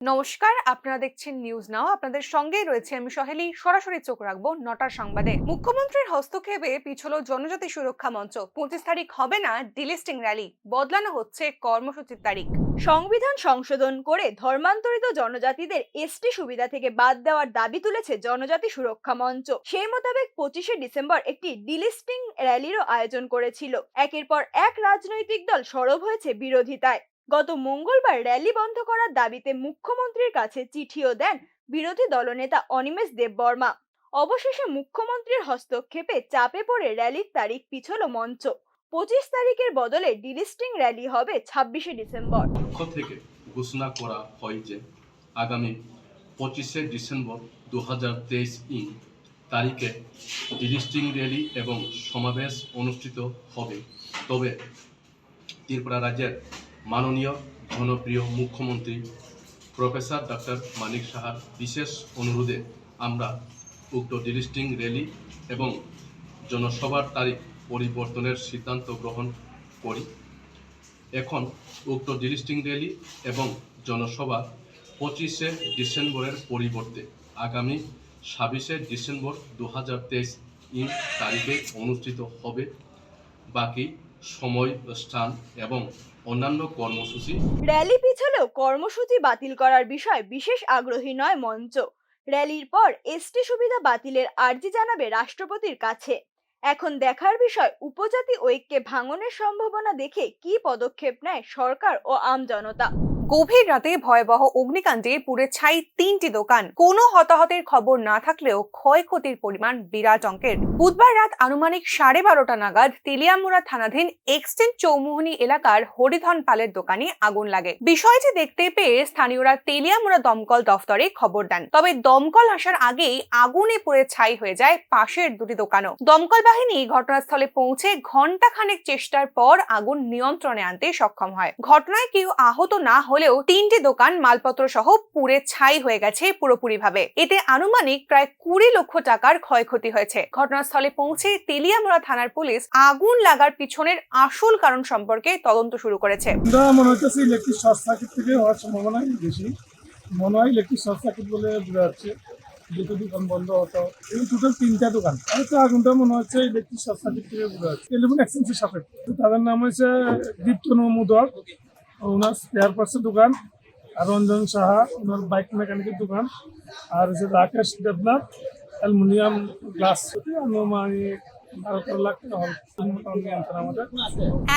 নমস্কার, আপনারা দেখছেন নিউজ নাও। আপনাদের সঙ্গেই রয়েছে আমি সহেলি। সরাসরি চোখ রাখবো নটার সংবাদে। মুখ্যমন্ত্রীর হস্তক্ষেপে পিছলো জনজাতি সুরক্ষা মঞ্চ। 25 তারিখ হবে না ডিলিস্টিং র্যালি, বদলানো হচ্ছে কর্মসূচির তারিখ। সংবিধান সংশোধন করে ধর্মান্তরিত জনজাতিদের এসটি সুবিধা থেকে বাদ দেওয়ার দাবি তুলেছে জনজাতি সুরক্ষা মঞ্চ। সেই মোতাবেক 25শে ডিসেম্বর একটি ডিলিস্টিং র্যালিরও আয়োজন করেছিল। একের পর এক রাজনৈতিক দল সরব হয়েছে বিরোধিতায়। গত মঙ্গলবার র্যালি বন্ধ করার দাবিতে মুখ্যমন্ত্রীর কাছে চিঠিও দেন বিরোধী দলনেতা অনিমেষ দেববর্মা। অবশেষে মুখ্যমন্ত্রীর হস্তক্ষেপে চাপে পড়ে র্যালির তারিখ পিছল মঞ্চ। 25 তারিখের বদলে ডিলিস্টিং র্যালি হবে 26শে ডিসেম্বর। পক্ষ থেকে ঘোষণা করা হয় যে আগামী 25শে ডিসেম্বর 2023 তারিখে ডিলিস্টিং র্যালি এবং সমাবেশ অনুষ্ঠিত হবে। তবে ত্রিপুরা রাজ্যের মাননীয় জনপ্রিয় মুখ্যমন্ত্রী প্রফেসর ডক্টর মানিক সাহার বিশেষ অনুরোধে আমরা উক্ত ডিলিস্টিং র্যালি এবং জনসভার তারিখ পরিবর্তনের সিদ্ধান্ত গ্রহণ করি। এখন উক্ত ডিলিস্টিং র্যালি এবং জনসভা 25শে ডিসেম্বরের পরিবর্তে আগামী 26শে ডিসেম্বর 2023 তারিখে অনুষ্ঠিত হবে। বাকি সময়, স্থান এবং অন্যান্য কর্মসূচি। র্যালি পিছলেও কর্মসূচি বাতিল করার বিষয়ে বিশেষ আগ্রহী নয় মঞ্চ। র্যালির পর এসটি সুবিধা বাতিলের আর্জি জানাবে রাষ্ট্রপতির কাছে। এখন দেখার বিষয় উপজাতি ঐক্যে ভাঙনের সম্ভাবনা দেখে কি পদক্ষেপ নেয় সরকার ও আমজনতা। গভীর রাতে ভয়াবহ অগ্নিকাণ্ডে পুড়ে ছাই 3টি দোকান। কোনো হতাহতের খবর না থাকলেও ক্ষয়ক্ষতির পরিমাণ বিরাট অঙ্কের। বুধবার রাত আনুমানিক 12:30 নাগাদ তেলিয়ামুড়া থানাধীন এক্সটেন্ট চৌমুহনী এলাকার হরিধন পালের দোকানে আগুন লাগে। বিষয়টি দেখতে পেয়ে স্থানীয়রা তেলিয়ামুড়া দমকল দফতরে খবর দেন। তবে দমকল আসার আগেই আগুনে পুড়ে ছাই হয়ে যায় পাশের দুটি দোকানও। দমকল বাহিনী ঘটনাস্থলে পৌঁছে ঘণ্টাখানেক চেষ্টার পর আগুন নিয়ন্ত্রণে আনতে সক্ষম হয়। ঘটনায় কেউ আহত না হলেও 3টি দোকান মালপত্র সহ পুড়ে ছাই হয়ে গেছে পুরোপুরিভাবে। এতে আনুমানিক প্রায় 20 লক্ষ টাকার ক্ষয়ক্ষতি হয়েছে। ঘটনাস্থলে পৌঁছে তেলিয়ামুড়া থানার পুলিশ আগুন লাগার পিছনের আসল কারণ সম্পর্কে তদন্ত শুরু করেছে। মনে হচ্ছে ইলেকট্রিক শর্ট সার্কিট থেকে হওয়ার সম্ভাবনা বেশি। মনে হয় ইলেকট্রিক শর্ট সার্কিট বলে বোঝা যাচ্ছে। দুটো দোকান বন্ধ হতো, এই টোটাল 3টা দোকান। আর তো আগুনটা মনে হচ্ছে ইলেকট্রিক শর্ট সার্কিট থেকে বোঝা যাচ্ছে। টেলিফোন এক্সচেঞ্জের সাথে তাদের নাম হচ্ছে দীপ্তনু মুদক, ওনার স্পেয়ার পার্টসের দোকান। আর রঞ্জন সাহা, ওনার বাইক মেকানিকের দোকান। আর হচ্ছে রাকেশ দেবনাথ, অ্যালুমিনিয়াম গ্লাস। আনুমানিক 12 লাখ টাকা হবে আমাদের।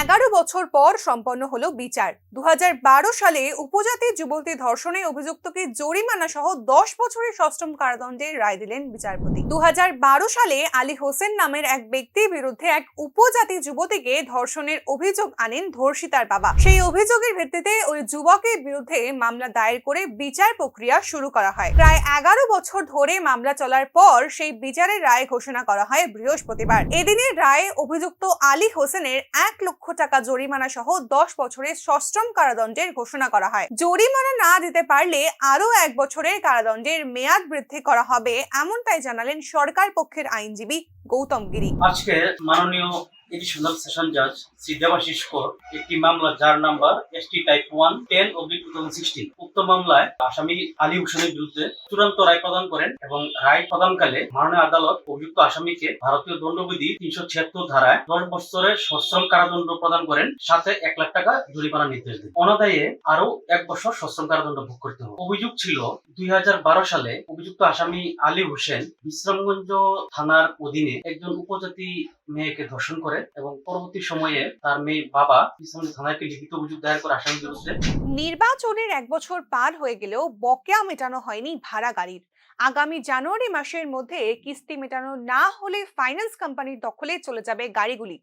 11 বছর পর সম্পন্ন হলো বিচার। 2012 সালে উপজাতি যুবতী ধর্ষণে অভিযুক্তকে জরিমানা সহ 10 বছরের সশ্রম কারাদণ্ডের রায় দিলেন বিচারপতি। 2012 সালে আলী হোসেন নামের এক ব্যক্তির বিরুদ্ধে এক উপজাতি যুবতীকে ধর্ষণের অভিযোগ আনেন ধর্ষিতার বাবা। সেই অভিযোগের ভিত্তিতে ওই যুবকের বিরুদ্ধে মামলা দায়ের করে বিচার প্রক্রিয়া শুরু করা হয়। প্রায় 11 বছর ধরে মামলা চলার পর সেই বিচারের রায় ঘোষণা করা হয় বৃহস্পতিবার। এদিনের রায়ে অভিযুক্ত আলী হোসেনের 1 লক্ষ টাকা জরিমানা সহ 10 বছরের সশ্রম কারাদণ্ডের ঘোষণা করা হয়। জরিমানা না দিতে পারলে আরো 1 বছরের কারাদণ্ডের মেয়াদ বৃদ্ধি করা হবে, এমনটাই জানালেন সরকার পক্ষের আইনজীবী গৌতম গিরি। আজকে মাননীয় এডিশনাল সেশন জাজ শ্রী দেবাশিস কর একটি মামলা যার নাম্বার ST টাইপ 1 10/2016 উক্ত মামলায় আসামি আলী হোসেনের বিরুদ্ধে চূড়ান্ত রায় প্রদান করেন এবং রায় প্রদানকালে মাননীয় আদালত অভিযুক্ত আসামিকে ভারতীয় দণ্ডবিধি 376 ধারায় 10 বছরের সশ্রম কারাদণ্ড প্রদান করেন, সাথে 1 লাখ টাকা জরিমানা নির্দেশ দেন। অনাদায়ে আরো 1 বছর সশ্রম কারাদণ্ড ভোগ করতে হবে। অভিযোগ ছিল 2012 সালে অভিযুক্ত আসামি আলী হোসেন বিশ্রামগঞ্জ থানার অধীনে একজন উপজাতি মেয়েকে ধর্ষণ করে এবং পরবর্তী সময়ে তার মেয়ে বাবা বিশ্রামগঞ্জ থানাকে লিখিত অভিযোগ দায়ের করে আসামির বিরুদ্ধে। নির্বাচনের 1 বছর পার হয়ে গেলেও বকেয়া মেটানো হয়নি ভাড়া গাড়ির। আগামী জানুয়ারি মাসের মধ্যে কিস্তি মেটানো না হলে ফাইন্যান্স কোম্পানির দখলে চলে যাবে গাড়িগুলি।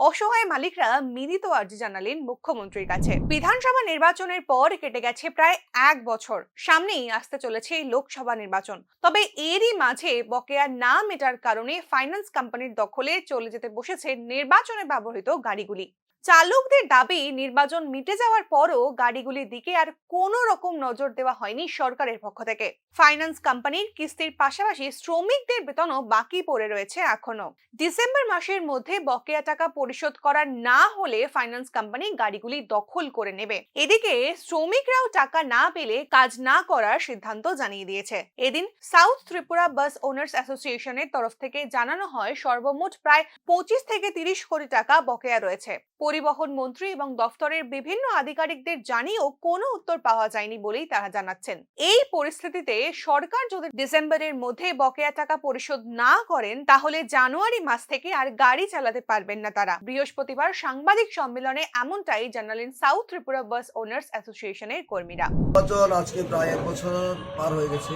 অসহায় মালিকরা মিলিত আর্জি জানালেন মুখ্যমন্ত্রীর কাছে। বিধানসভা নির্বাচনের পর কেটে গেছে প্রায় 1 বছর। সামনেই আসতে চলেছে লোকসভা নির্বাচন। তবে এরই মাঝে বকেয়া না মেটার কারণে ফাইন্যান্স কোম্পানির দখলে চলে যেতে বসেছে নির্বাচনে ব্যবহৃত গাড়িগুলি। চালকদের দাবি, নির্বাচন মিটে যাওয়ার পরও গাড়িগুলির দিকে আর কোনো রকম নজর দেওয়া হয়নি সরকারের পক্ষ থেকে। ফাইন্যান্স কোম্পানির কিস্তির পাশাপাশি শ্রমিকদের বেতনও বাকি পড়ে রয়েছে এখনো। ডিসেম্বর মাসের মধ্যে বকেয়া টাকা পরিশোধ করা না হলে ফাইন্যান্স কোম্পানি গাড়িগুলি দখল করে নেবে। এদিকে শ্রমিকরাও টাকা না পেলে কাজ না করার সিদ্ধান্ত জানিয়ে দিয়েছে। এদিন সাউথ ত্রিপুরা বাস ওনার্স অ্যাসোসিয়েশনের তরফ থেকে জানানো হয়, সর্বমোট প্রায় 25 থেকে 30 কোটি টাকা বকেয়া রয়েছে। পরিবহন মন্ত্রী এবং দফতরের বিভিন্ন আধিকারিকদের জানিয়েও কোনো উত্তর পাওয়া যায়নি বলেই তারা জানাচ্ছেন। এই পরিস্থিতিতে সরকার যদি ডিসেম্বরের মধ্যে বকেয়া টাকা পরিশোধ না করেন, তাহলে জানুয়ারি মাস থেকে আর গাড়ি চালাতে পারবেন না তারা। বৃহস্পতিবার সাংবাদিক সম্মেলনে এমনটাই জানালেন সাউথ ত্রিপুরা বাস ওনার্স অ্যাসোসিয়েশনের কর্মীরা। নির্বাচন আজকে প্রায় 1 বছর পার হয়ে গেছে।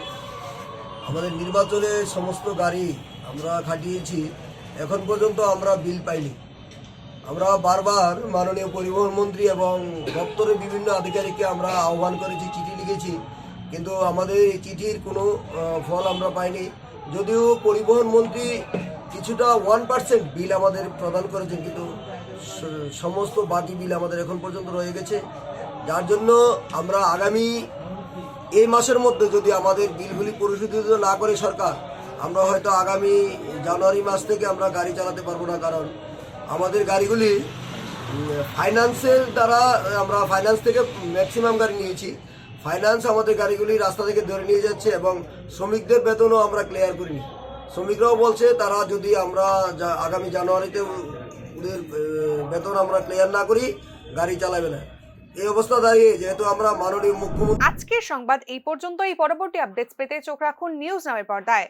আমাদের নির্বাচনে সমস্ত গাড়ি আমরা খাটিয়েছি, এখন পর্যন্ত আমরা বিল পাইনি। আমরা বারবার মাননীয় পরিবহন মন্ত্রী এবং দপ্তরের বিভিন্ন আধিকারিককে আমরা আহ্বান করেছি, চিঠি লিখেছি, কিন্তু আমাদের এই চিঠির কোনো ফল আমরা পাইনি। যদিও পরিবহন মন্ত্রী কিছুটা 1% বিল আমাদের প্রদান করেছেন, কিন্তু সমস্ত বাকি বিল আমাদের এখন পর্যন্ত রয়ে গেছে। যার জন্য আমরা আগামী এই মাসের মধ্যে যদি আমাদের বিলগুলি পরিশোধিত না করে সরকার, আমরা হয়তো আগামী জানুয়ারি মাস থেকে আমরা গাড়ি চালাতে পারবো না। কারণ আমাদের গাড়িগুলি ফাইন্যান্সের দ্বারা, আমরা ফাইন্যান্স থেকে ম্যাক্সিমাম গাড়ি নিয়েছি, ফাইন্যান্স আমাদের গাড়িগুলি রাস্তা থেকে ধরে নিয়ে যাচ্ছে এবং শ্রমিকদের বেতনও আমরা ক্লিয়ার করিনি। শ্রমিকরাও বলছে তারা যদি আমরা আগামী জানুয়ারিতে ওদের বেতন আমরা ক্লিয়ার না করি, গাড়ি চালাবে না। এই অবস্থা দাঁড়িয়ে যেহেতু আমরা মাননীয় মুখ্যমন্ত্রী। আজকের সংবাদ এই পর্যন্তই। পরবর্তী আপডেটস পেতে চোখ রাখুন নিউজ নামের পর্দায়।